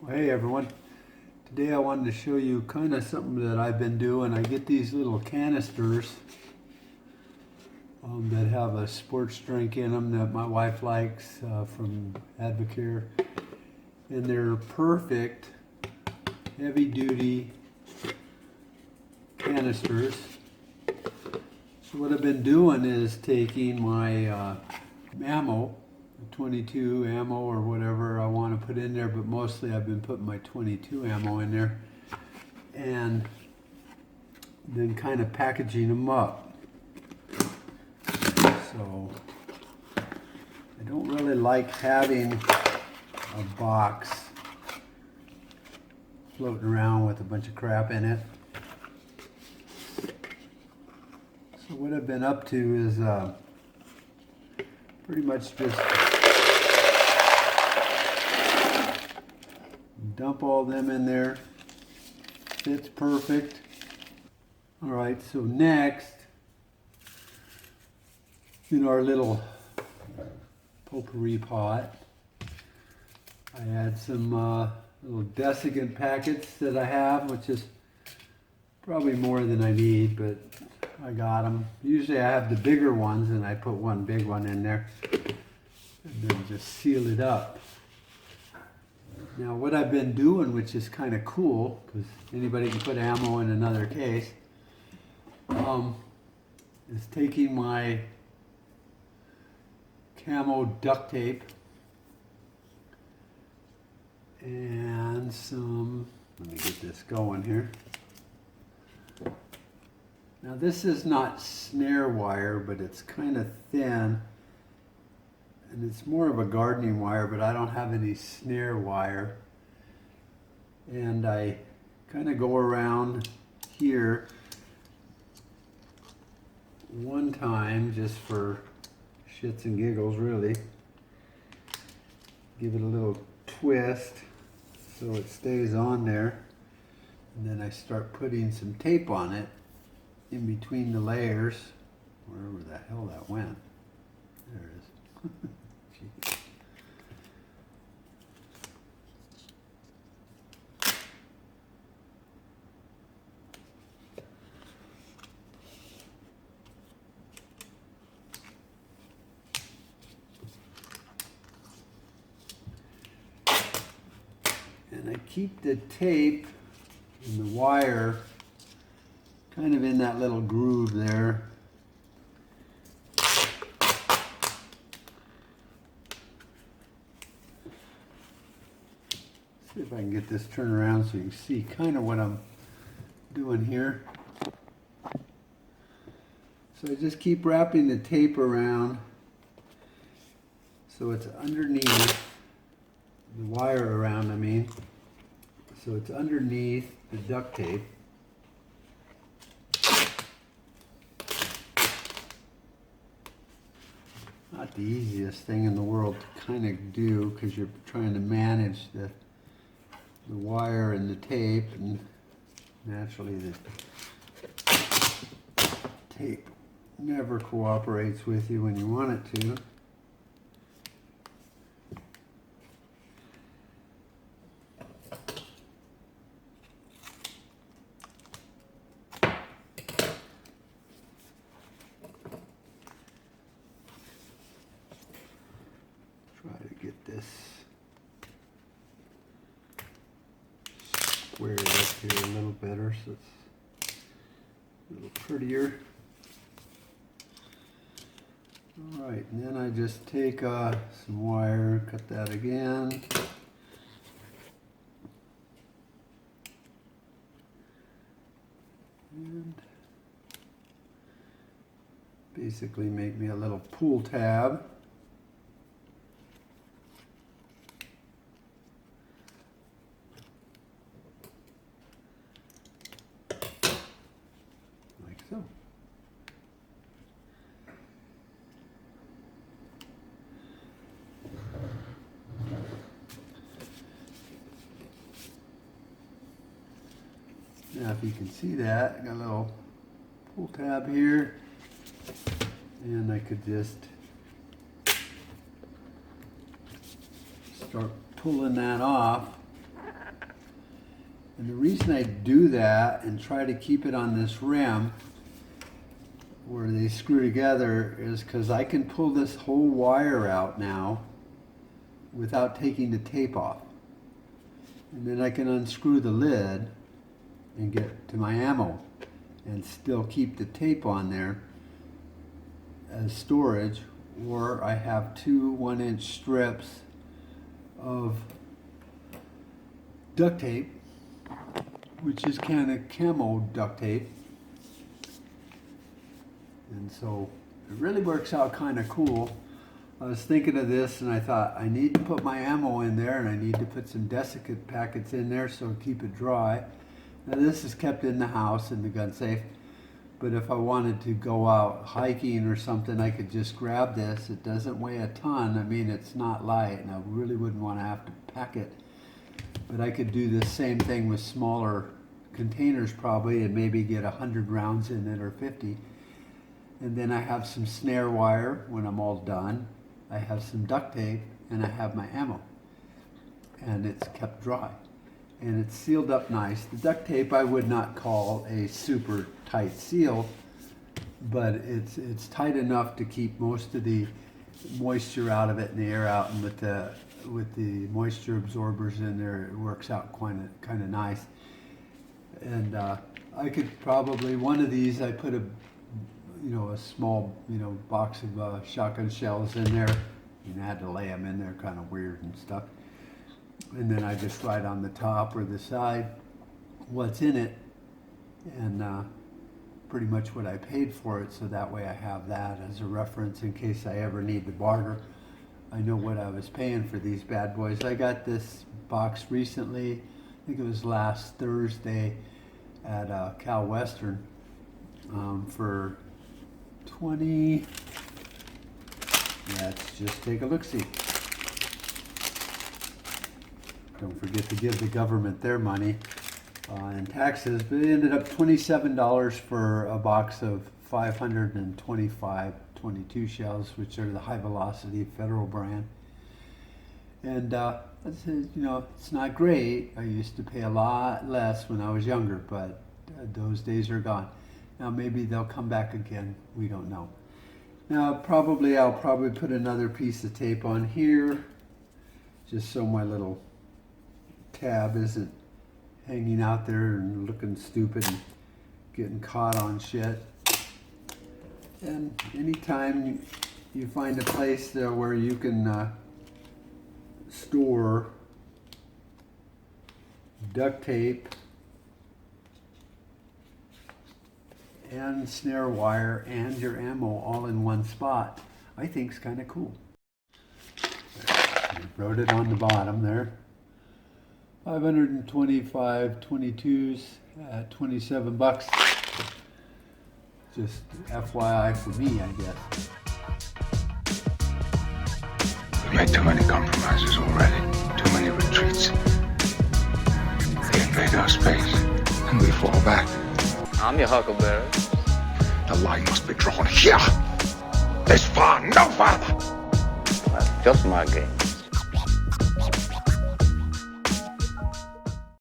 Well, hey everyone, today I wanted to show you kind of something that I've been doing. I get these little canisters that have a sports drink in them that my wife likes from Advocare, and they're perfect heavy duty canisters. So what I've been doing is taking my ammo, 22 ammo or whatever I want to put in there, but mostly I've been putting my 22 ammo in there and then kind of packaging them up. So I don't really like having a box floating around with a bunch of crap in it. So what I've been up to is pretty much just dump all them in there. Fits perfect. All right, so next, in our little potpourri pot, I add some little desiccant packets that I have, which is probably more than I need, but I got them. Usually I have the bigger ones and I put one big one in there and then just seal it up. Now what I've been doing, which is kind of cool, because anybody can put ammo in another case, is taking my camo duct tape and some, let me get this going here. Now this is not snare wire, but it's kind of thin, and it's more of a gardening wire, but I don't have any snare wire. And I kind of go around here one time just for shits and giggles, really. Give it a little twist so it stays on there, and then I start putting some tape on it in between the layers, wherever the hell that went. There it is. Jeez. And I keep the tape and the wire kind of in that little groove there. See if I can get this turned around so you can see kind of what I'm doing here. So I just keep wrapping the tape around so it's underneath, the wire around, I mean. So it's underneath the duct tape. Not the easiest thing in the world to kind of do, because you're trying to manage the wire and the tape, and naturally the tape never cooperates with you when you want it to. Try to get this squared up here a little better so it's a little prettier. Alright, and then I just take some wire, cut that again. And basically make me a little pull tab. So. Now if you can see that, I got a little pull tab here, and I could just start pulling that off. And the reason I do that and try to keep it on this rim where they screw together is because I can pull this whole wire out now without taking the tape off. And then I can unscrew the lid and get to my ammo and still keep the tape on there as storage, or I have two 1-inch strips of duct tape, which is kind of camo duct tape, and so it really works out kind of cool. I was thinking of this and I thought I need to put my ammo in there, and I need to put some desiccant packets in there so keep it dry. Now this is kept in the house in the gun safe, but if I wanted to go out hiking or something, I could just grab this. It doesn't weigh a ton. I mean, it's not light, and I really wouldn't want to have to pack it. But I could do the same thing with smaller containers probably, and maybe get 100 rounds in it or 50. And then I have some snare wire when I'm all done. I have some duct tape, and I have my ammo. And it's kept dry. And it's sealed up nice. The duct tape I would not call a super tight seal, but it's tight enough to keep most of the moisture out of it and the air out, and with the moisture absorbers in there, it works out kind of nice. And I could probably, one of these, I put a small box of shotgun shells in there. I had to lay them in there, kind of weird and stuff. And then I just write on the top or the side what's in it, and pretty much what I paid for it, so that way I have that as a reference in case I ever need to barter. I know what I was paying for these bad boys. I got this box recently, I think it was last Thursday at Cal Western for 20, let's just take a look-see. Don't forget to give the government their money and taxes, but it ended up $27 for a box of 525 .22 shells, which are the high velocity Federal brand. And it's not great. I used to pay a lot less when I was younger, but those days are gone. Now maybe they'll come back again. We don't know. Now I'll probably put another piece of tape on here, just so my little tab isn't hanging out there and looking stupid and getting caught on shit. And anytime you find a place there where you can store duct tape and snare wire and your ammo all in one spot, I think is kind of cool. I wrote it on the bottom there. 525 .22s at 27 bucks. Just FYI for me, I guess. We've made too many compromises already. Too many retreats. They invade our space, and we fall back. I'm your huckleberry. The line must be drawn here. This far, no farther. That's just my game.